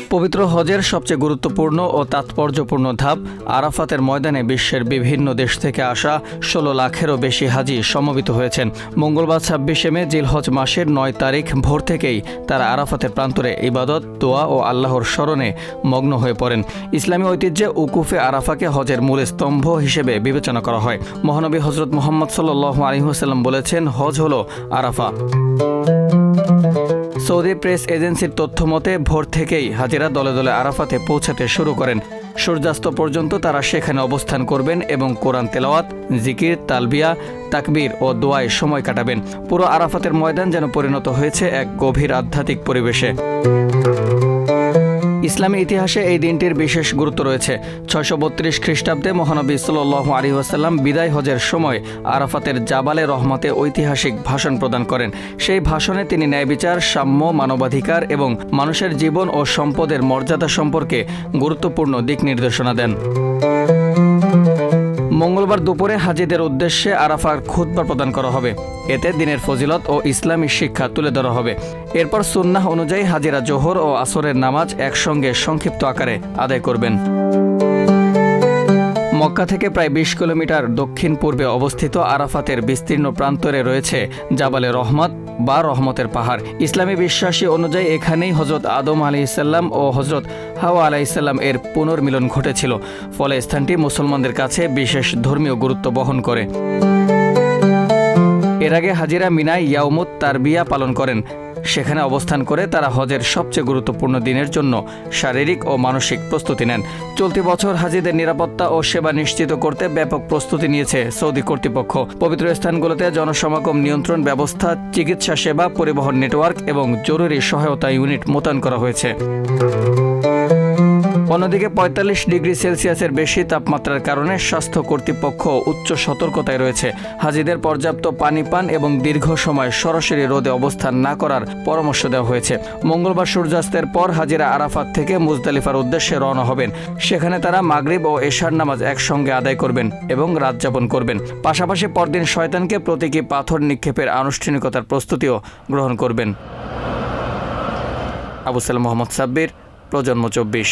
পবিত্র হজের সবচেয়ে গুরুত্বপূর্ণ ও তাৎপর্যপূর্ণ ধাপ আরাফাতের ময়দানে বিশ্বের বিভিন্ন দেশ থেকে আসা ১৬ লাখেরও বেশি হাজি সমবেত হয়েছেন। মঙ্গলবার ২৬শে মে জিলহজ মাসের ৯ তারিখ ভোর থেকেই তারা আরাফাতের প্রান্তরে ইবাদত, দোয়া ও আল্লাহর স্মরণে মগ্ন হয়ে পড়েন। ইসলামী ঐতিহ্যে উকুফে আরাফাকে হজের মূল স্তম্ভ হিসেবে বিবেচনা করা হয়। মহানবী হজরত মুহাম্মদ সাল্লাল্লাহু আলাইহি ওয়াসাল্লাম বলেছেন, হজ হলো আরাফা। সৌদি প্রেস এজেন্সির তথ্য মতে ভোর থেকেই হাজিরা দলে দলে আরাফাতে পৌঁছাতে শুরু করেন। সূর্যাস্ত পর্যন্ত তারা সেখানে অবস্থান করবেন এবং কোরআন তেলাওয়াত, জিকির, তালবিয়া, তাকবীর ও দোয়ায় সময় কাটাবেন। পুরো আরাফাতের ময়দান যেন পরিণত হয়েছে এক গভীর আধ্যাত্মিক পরিবেশে। ইসলামী ইতিহাসে এই দিনটির বিশেষ গুরুত্ব রয়েছে। ৬৩২ খ্রিস্টাব্দে মহানবী সাল্লাল্লাহু আলাইহি ওয়াসাল্লাম বিদায় হজের সময় আরাফাতের জাবালে রহমতে ঐতিহাসিক ভাষণ প্রদান করেন। সেই ভাষণে তিনি ন্যায়বিচার, সাম্য, মানবাধিকার এবং মানুষের জীবন ও সম্পদের মর্যাদা সম্পর্কে গুরুত্বপূর্ণ দিক নির্দেশনা দেন। মঙ্গলবার দুপুরে হাজিদের উদ্দেশ্যে আরাফার খুতবা প্রদান করা হবে। এতে দিনের ফজিলত ও ইসলামী শিক্ষা তুলে ধরা হবে। এরপর সুন্নাহ অনুযায়ী হাজিরা জোহর ও আসরের নামাজ একসঙ্গে সংক্ষিপ্ত আকারে আদায় করবেন। মক্কা থেকে প্রায় ২০ কিলোমিটার দক্ষিণ পূর্বে অবস্থিত আরাফাতের বিস্তীর্ণ প্রান্তরে রয়েছে জাবালে রহমত বা রহমতের পাহাড়। ইসলামী বিশ্বাসী অনুযায়ী এখানেই হজরত আদম আলাইহিসসালাম ও হজরত হাওয়া আলাইহিসসালাম এর পুনর্মিলন ঘটেছিল। ফলে স্থানটি মুসলমানদের কাছে বিশেষ ধর্মীয় গুরুত্ব বহন করে। এর আগে হাজিরা মিনায় ইয়াউমুত তারবিয়া পালন করেন। সেখানে অবস্থান করে তারা হজের সবচেয়ে গুরুত্বপূর্ণ দিনের জন্য শারীরিক ও মানসিক প্রস্তুতি নেন। চলতি বছর হাজিদের নিরাপত্তা ও সেবা নিশ্চিত করতে ব্যাপক প্রস্তুতি নিয়েছে সৌদি কর্তৃপক্ষ। পবিত্র স্থানগুলোতে জনসমাগম নিয়ন্ত্রণ ব্যবস্থা, চিকিৎসা সেবা, পরিবহন নেটওয়ার্ক এবং জরুরি সহায়তা ইউনিট মোতায়েন করা হয়েছে। অন্যদিকে ৪৫ ডিগ্রি সেলসিয়াসের বেশি তাপমাত্রার কারণে স্বাস্থ্য কর্তৃপক্ষ উচ্চ সতর্কতায় রয়েছে। হাজিদের পর্যাপ্ত পানি পান এবং দীর্ঘ সময় সরাসরি রোদে অবস্থান না করার পরামর্শ দেওয়া হয়েছে। মঙ্গলবার সূর্যাস্তের পর হাজিরা আরাফাত থেকে মুজদালিফার উদ্দেশ্যে রওনা হবেন। সেখানে তারা মাগরিব ও এশার নামাজ একসঙ্গে আদায় করবেন এবং রাত যাপন করবেন। পাশাপাশি পরদিন শয়তানকে প্রতীকী পাথর নিক্ষেপের আনুষ্ঠানিকতার প্রস্তুতিও গ্রহণ করবেন। আবু সালেম মোহাম্মদ সাব্বির, প্রজন্ম ২৪।